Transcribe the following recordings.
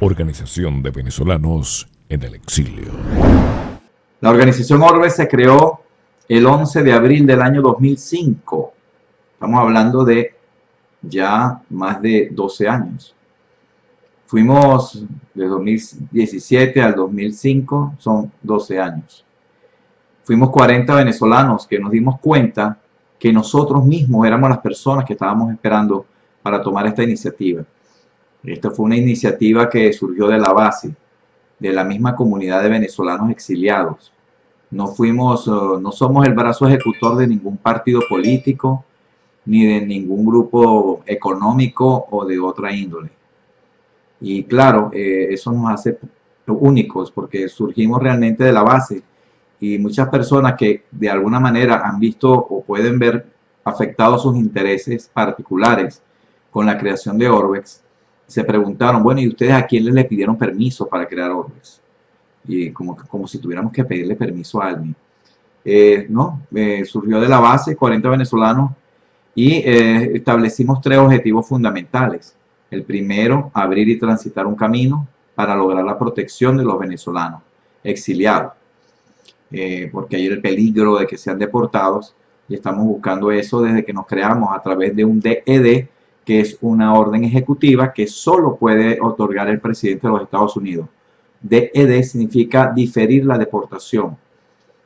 Organización de Venezolanos en el Exilio. La organización Orbes se creó el 11 de abril del año 2005. Estamos hablando de ya más de 12 años. Fuimos de 2017 al 2005, son 12 años. Fuimos 40 venezolanos que nos dimos cuenta que nosotros mismos éramos las personas que estábamos esperando para tomar esta iniciativa. Esta fue una iniciativa que surgió de la base, de la misma comunidad de venezolanos exiliados. No somos el brazo ejecutor de ningún partido político, ni de ningún grupo económico o de otra índole. Y claro, eso nos hace únicos porque surgimos realmente de la base. Y muchas personas que de alguna manera han visto o pueden ver afectados sus intereses particulares con la creación de Orbex, se preguntaron, bueno, ¿y ustedes a quién les pidieron permiso para crear Orbex? Y como si tuviéramos que pedirle permiso a alguien. Surgió de la base, 40 venezolanos, y establecimos 3 objetivos fundamentales. El primero, abrir y transitar un camino para lograr la protección de los venezolanos exiliados. Porque hay el peligro de que sean deportados y estamos buscando eso desde que nos creamos a través de un DED, que es una orden ejecutiva que solo puede otorgar el presidente de los Estados Unidos. DED significa diferir la deportación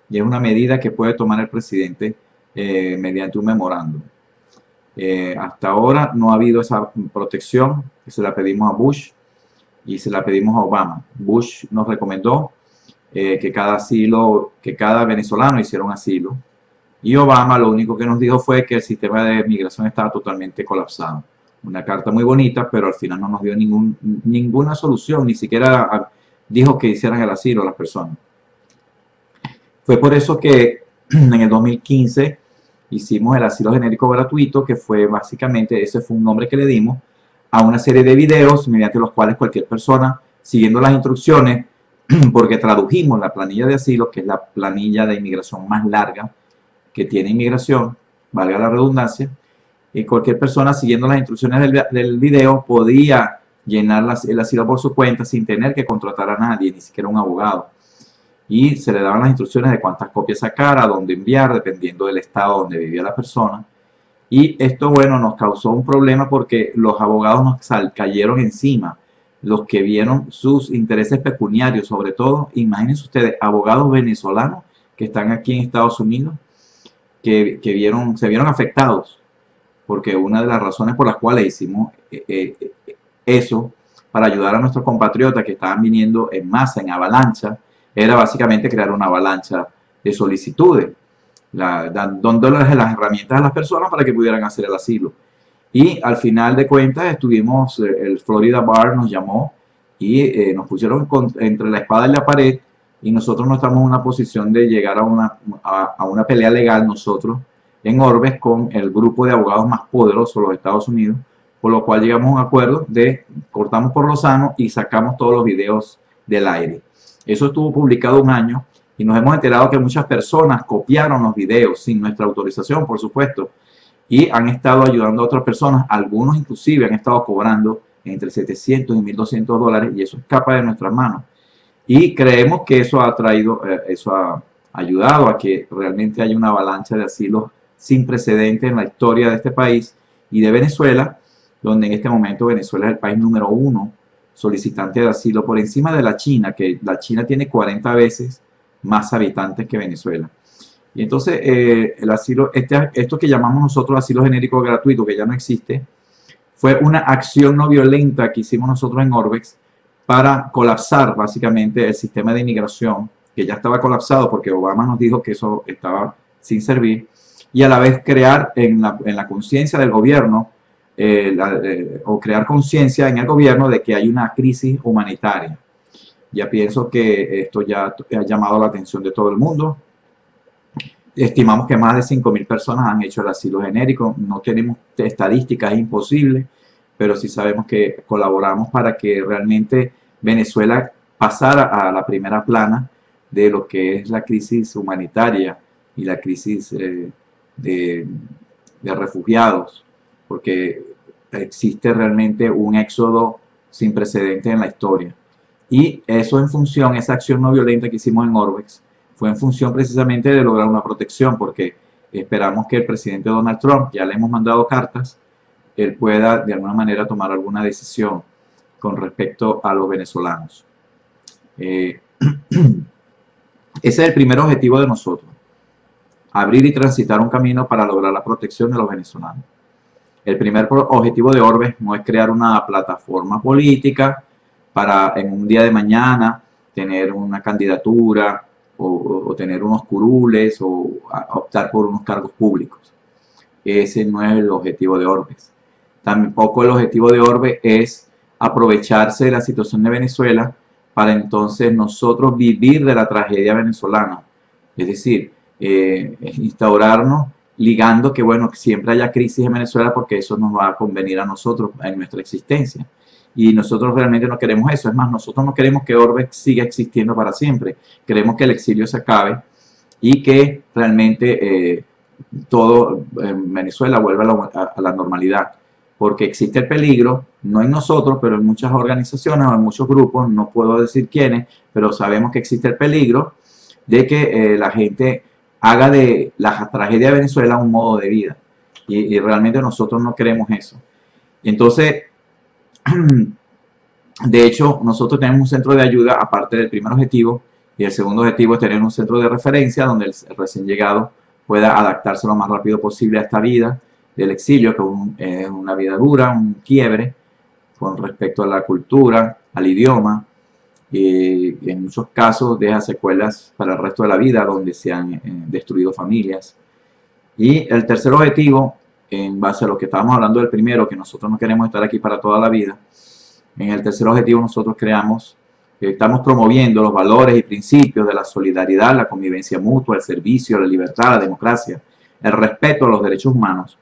y es una medida que puede tomar el presidente mediante un memorándum. Hasta ahora no ha habido esa protección, que se la pedimos a Bush y se la pedimos a Obama. Bush nos recomendó que cada venezolano hiciera un asilo, y Obama lo único que nos dijo fue que el sistema de migración estaba totalmente colapsado. Una carta muy bonita, pero al final no nos dio ninguna solución, ni siquiera dijo que hicieran el asilo a las personas. Fue por eso que en el 2015 hicimos el asilo genérico gratuito, que fue básicamente, ese fue un nombre que le dimos a una serie de videos mediante los cuales cualquier persona, siguiendo las instrucciones, porque tradujimos la planilla de asilo, que es la planilla de inmigración más larga que tiene inmigración, valga la redundancia, y cualquier persona siguiendo las instrucciones del video podía llenar el asilo por su cuenta sin tener que contratar a nadie, ni siquiera un abogado. Y se le daban las instrucciones de cuántas copias sacar, a dónde enviar, dependiendo del estado donde vivía la persona. Y esto, bueno, nos causó un problema porque los abogados nos cayeron encima. Los que vieron sus intereses pecuniarios, sobre todo, imagínense ustedes, abogados venezolanos que están aquí en Estados Unidos, que se vieron afectados, porque una de las razones por las cuales hicimos eso, para ayudar a nuestros compatriotas que estaban viniendo en masa, en avalancha, era básicamente crear una avalancha de solicitudes, dándoles las herramientas a las personas para que pudieran hacer el asilo. Y al final de cuentas el Florida Bar nos llamó y nos pusieron entre la espada y la pared, y nosotros no estamos en una posición de llegar a una pelea legal nosotros en Orbes con el grupo de abogados más poderoso de los Estados Unidos, por lo cual llegamos a un acuerdo de cortamos por lo sano y sacamos todos los videos del aire. Eso estuvo publicado 1 año y nos hemos enterado que muchas personas copiaron los videos sin nuestra autorización, por supuesto, y han estado ayudando a otras personas. Algunos inclusive han estado cobrando entre 700 y 1.200 dólares, y eso escapa de nuestras manos. Y creemos que eso ha ayudado a que realmente haya una avalancha de asilos sin precedentes en la historia de este país y de Venezuela, donde en este momento Venezuela es el país número 1 solicitante de asilo, por encima de la China, que la China tiene 40 veces más habitantes que Venezuela. Y entonces el asilo, esto que llamamos nosotros asilo genérico gratuito, que ya no existe, fue una acción no violenta que hicimos nosotros en Orbex para colapsar básicamente el sistema de inmigración, que ya estaba colapsado porque Obama nos dijo que eso estaba sin servir, y a la vez crear en la conciencia del gobierno, o crear conciencia en el gobierno de que hay una crisis humanitaria. Ya pienso que esto ya ha llamado la atención de todo el mundo. Estimamos que más de 5.000 personas han hecho el asilo genérico. No tenemos estadísticas, es imposible, pero sí sabemos que colaboramos para que realmente Venezuela pasara a la primera plana de lo que es la crisis humanitaria y la crisis de refugiados, porque existe realmente un éxodo sin precedentes en la historia. Y eso en función, esa acción no violenta que hicimos en Orbex, fue en función precisamente de lograr una protección, porque esperamos que el presidente Donald Trump, ya le hemos mandado cartas, él pueda de alguna manera tomar alguna decisión con respecto a los venezolanos. Ese es el primer objetivo de nosotros, abrir y transitar un camino para lograr la protección de los venezolanos. El primer objetivo de Orbex no es crear una plataforma política para en un día de mañana tener una candidatura o tener unos curules o optar por unos cargos públicos. Ese no es el objetivo de Orbex. Tampoco el objetivo de Orbex es aprovecharse de la situación de Venezuela para entonces nosotros vivir de la tragedia venezolana. Es decir, instaurarnos ligando que bueno, que siempre haya crisis en Venezuela porque eso nos va a convenir a nosotros en nuestra existencia. Y nosotros realmente no queremos eso. Es más, nosotros no queremos que Orbex siga existiendo para siempre. Queremos que el exilio se acabe y que realmente todo en Venezuela vuelva a la normalidad. Porque existe el peligro, no en nosotros, pero en muchas organizaciones o en muchos grupos, no puedo decir quiénes, pero sabemos que existe el peligro de que la gente haga de la tragedia de Venezuela un modo de vida. Y realmente nosotros no queremos eso. Y entonces, de hecho, nosotros tenemos un centro de ayuda, aparte del primer objetivo, y el segundo objetivo es tener un centro de referencia donde el recién llegado pueda adaptarse lo más rápido posible a esta vida del exilio, que es una vida dura, un quiebre con respecto a la cultura, al idioma, y en muchos casos deja secuelas para el resto de la vida donde se han destruido familias. Y el tercer objetivo, en base a lo que estábamos hablando del primero, que nosotros no queremos estar aquí para toda la vida, en el tercer objetivo nosotros estamos promoviendo los valores y principios de la solidaridad, la convivencia mutua, el servicio, la libertad, la democracia, el respeto a los derechos humanos.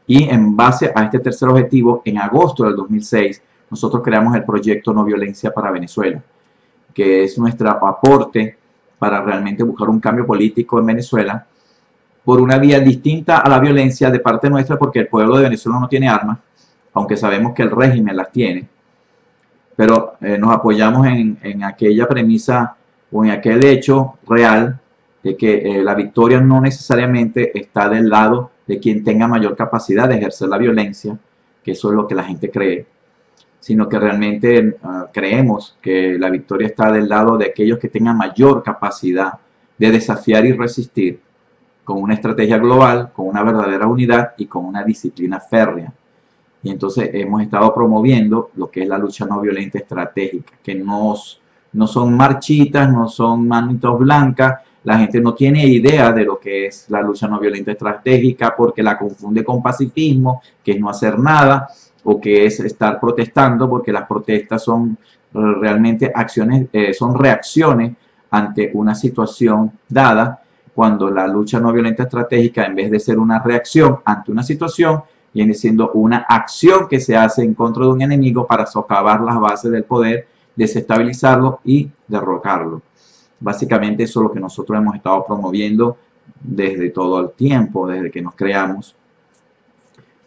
Y en base a este tercer objetivo, en agosto del 2006, nosotros creamos el proyecto No Violencia para Venezuela, que es nuestro aporte para realmente buscar un cambio político en Venezuela por una vía distinta a la violencia de parte nuestra, porque el pueblo de Venezuela no tiene armas, aunque sabemos que el régimen las tiene, pero nos apoyamos en aquella premisa o en aquel hecho real de que la victoria no necesariamente está del lado de quien tenga mayor capacidad de ejercer la violencia, que eso es lo que la gente cree, sino que realmente creemos que la victoria está del lado de aquellos que tengan mayor capacidad de desafiar y resistir con una estrategia global, con una verdadera unidad y con una disciplina férrea. Y entonces hemos estado promoviendo lo que es la lucha no violenta estratégica, que no son marchitas, no son manitos blancas. La gente no tiene idea de lo que es la lucha no violenta estratégica porque la confunde con pacifismo, que es no hacer nada, o que es estar protestando, porque las protestas son realmente acciones, son reacciones ante una situación dada, cuando la lucha no violenta estratégica, en vez de ser una reacción ante una situación, viene siendo una acción que se hace en contra de un enemigo para socavar las bases del poder, desestabilizarlo y derrocarlo. Básicamente eso es lo que nosotros hemos estado promoviendo desde todo el tiempo, desde que nos creamos,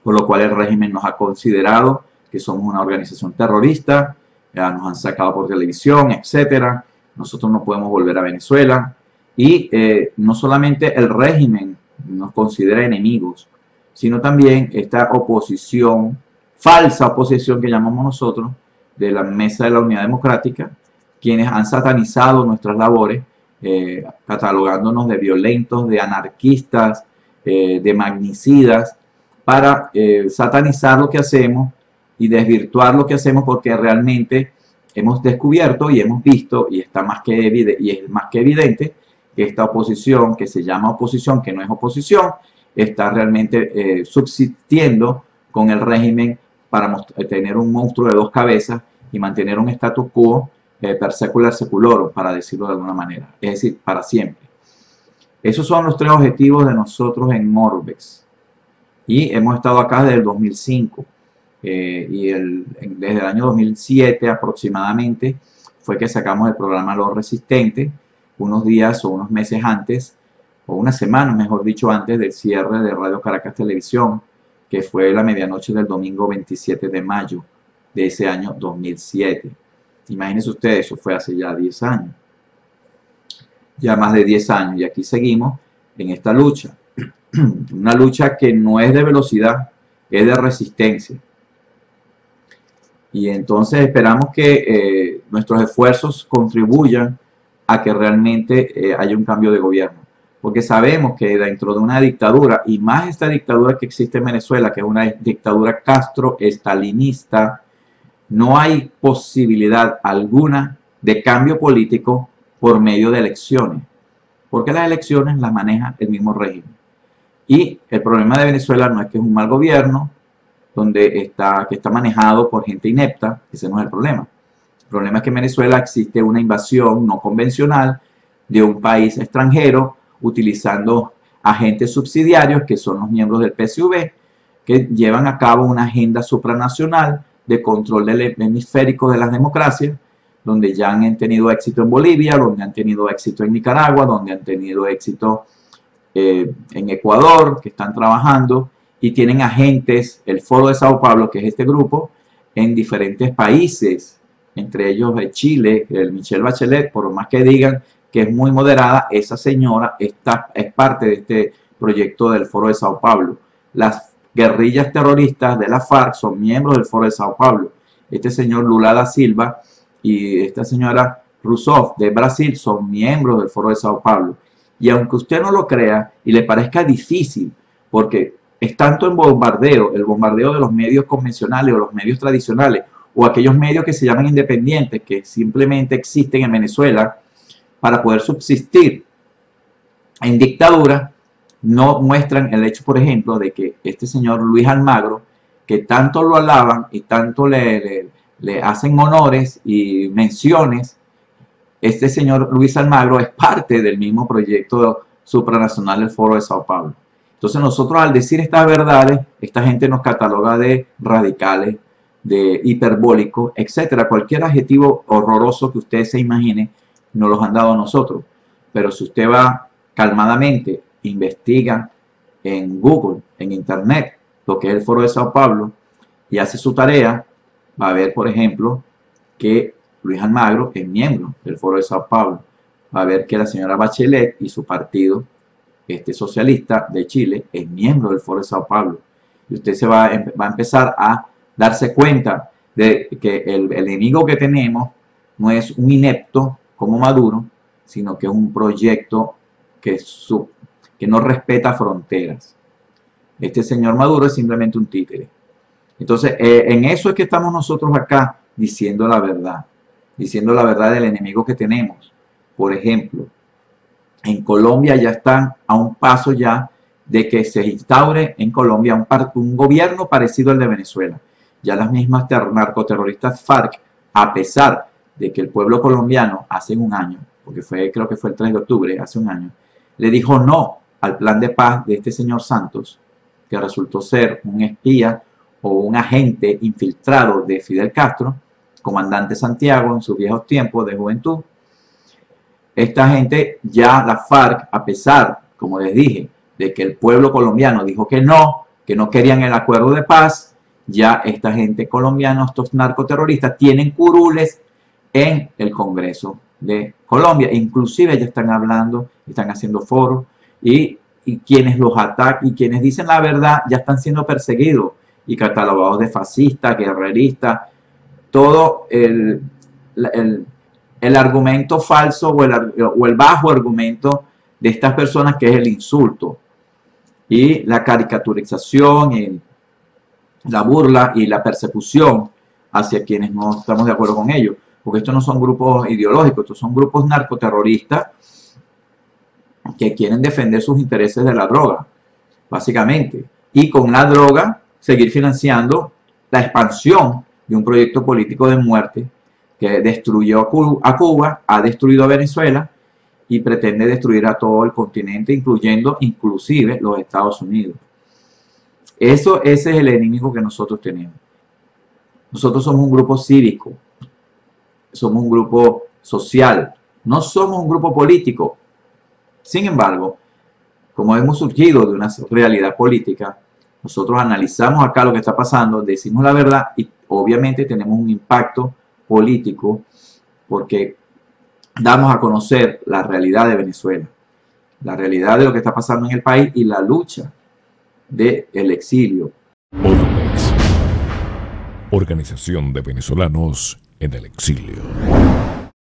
por lo cual el régimen nos ha considerado que somos una organización terrorista, ya nos han sacado por televisión, etcétera. Nosotros no podemos volver a Venezuela y no solamente el régimen nos considera enemigos, sino también esta oposición, falsa oposición que llamamos nosotros, de la Mesa de la Unidad Democrática, quienes han satanizado nuestras labores, catalogándonos de violentos, de anarquistas, de magnicidas, para satanizar lo que hacemos y desvirtuar lo que hacemos, porque realmente hemos descubierto y hemos visto, y es más que evidente, que esta oposición, que se llama oposición, que no es oposición, está realmente subsistiendo con el régimen para tener un monstruo de dos cabezas y mantener un status quo per secular seculorum, para decirlo de alguna manera, es decir, para siempre. Esos son los tres objetivos de nosotros en Orbex. Y hemos estado acá desde el 2005 y desde el año 2007 aproximadamente fue que sacamos el programa Los Resistentes, unos días o unos meses antes, o una semana mejor dicho, antes del cierre de Radio Caracas Televisión, que fue la medianoche del domingo 27 de mayo de ese año 2007. Imagínense ustedes, eso fue hace ya 10 años. Ya más de 10 años y aquí seguimos en esta lucha. Una lucha que no es de velocidad, es de resistencia. Y entonces esperamos que nuestros esfuerzos contribuyan a que realmente haya un cambio de gobierno. Porque sabemos que dentro de una dictadura, y más esta dictadura que existe en Venezuela, que es una dictadura castro-estalinista, no hay posibilidad alguna de cambio político por medio de elecciones. Porque las elecciones las maneja el mismo régimen. Y el problema de Venezuela no es que es un mal gobierno, que está manejado por gente inepta, ese no es el problema. El problema es que en Venezuela existe una invasión no convencional de un país extranjero utilizando agentes subsidiarios que son los miembros del PSUV que llevan a cabo una agenda supranacional de control del hemisférico de las democracias, donde ya han tenido éxito en Bolivia, donde han tenido éxito en Nicaragua, donde han tenido éxito en Ecuador, que están trabajando y tienen agentes, el Foro de Sao Paulo, que es este grupo, en diferentes países, entre ellos Chile, el Michelle Bachelet, por más que digan que es muy moderada, esa señora es parte de este proyecto del Foro de Sao Paulo. Las guerrillas terroristas de la FARC son miembros del Foro de Sao Paulo. Este señor Lula da Silva y esta señora Rousseff de Brasil son miembros del Foro de Sao Paulo. Y aunque usted no lo crea y le parezca difícil, porque es tanto el bombardeo de los medios convencionales o los medios tradicionales, o aquellos medios que se llaman independientes, que simplemente existen en Venezuela para poder subsistir en dictadura, no muestran el hecho, por ejemplo, de que este señor Luis Almagro, que tanto lo alaban y tanto le hacen honores y menciones, este señor Luis Almagro es parte del mismo proyecto supranacional del Foro de Sao Paulo. Entonces nosotros al decir estas verdades, esta gente nos cataloga de radicales, de hiperbólicos, etcétera. Cualquier adjetivo horroroso que ustedes se imaginen, nos los han dado a nosotros. Pero si usted va calmadamente, investiga en Google, en Internet, lo que es el Foro de Sao Paulo, y hace su tarea, va a ver, por ejemplo, que Luis Almagro es miembro del Foro de Sao Paulo. Va a ver que la señora Bachelet y su partido socialista de Chile es miembro del Foro de Sao Paulo. Y usted se va a empezar a darse cuenta de que el enemigo que tenemos no es un inepto como Maduro, sino que es un proyecto que no respeta fronteras. Este señor Maduro es simplemente un títere. Entonces, en eso es que estamos nosotros acá diciendo la verdad del enemigo que tenemos. Por ejemplo, en Colombia ya están a un paso ya de que se instaure en Colombia un gobierno parecido al de Venezuela. Ya las mismas narcoterroristas FARC, a pesar de que el pueblo colombiano hace un año, porque creo que fue el 3 de octubre, hace un año, le dijo no al plan de paz de este señor Santos, que resultó ser un espía o un agente infiltrado de Fidel Castro, comandante Santiago en sus viejos tiempos de juventud. Esta gente, ya la FARC, a pesar, como les dije, de que el pueblo colombiano dijo que no querían el acuerdo de paz, ya esta gente colombiana, estos narcoterroristas, tienen curules en el Congreso de Colombia. Inclusive ya están hablando, están haciendo foros, y quienes los atacan y quienes dicen la verdad ya están siendo perseguidos y catalogados de fascistas, guerreristas. Todo el argumento falso o el bajo argumento de estas personas, que es el insulto y la caricaturización y la burla y la persecución hacia quienes no estamos de acuerdo con ellos, porque estos no son grupos ideológicos, estos son grupos narcoterroristas que quieren defender sus intereses de la droga, básicamente, y con la droga seguir financiando la expansión de un proyecto político de muerte que destruyó a Cuba, ha destruido a Venezuela y pretende destruir a todo el continente, inclusive los Estados Unidos. Ese es el enemigo que nosotros tenemos. Nosotros somos un grupo cívico, somos un grupo social, no somos un grupo político. Sin embargo, como hemos surgido de una realidad política, nosotros analizamos acá lo que está pasando, decimos la verdad y obviamente tenemos un impacto político porque damos a conocer la realidad de Venezuela, la realidad de lo que está pasando en el país y la lucha del exilio. ORMEX, Organización de Venezolanos en el Exilio.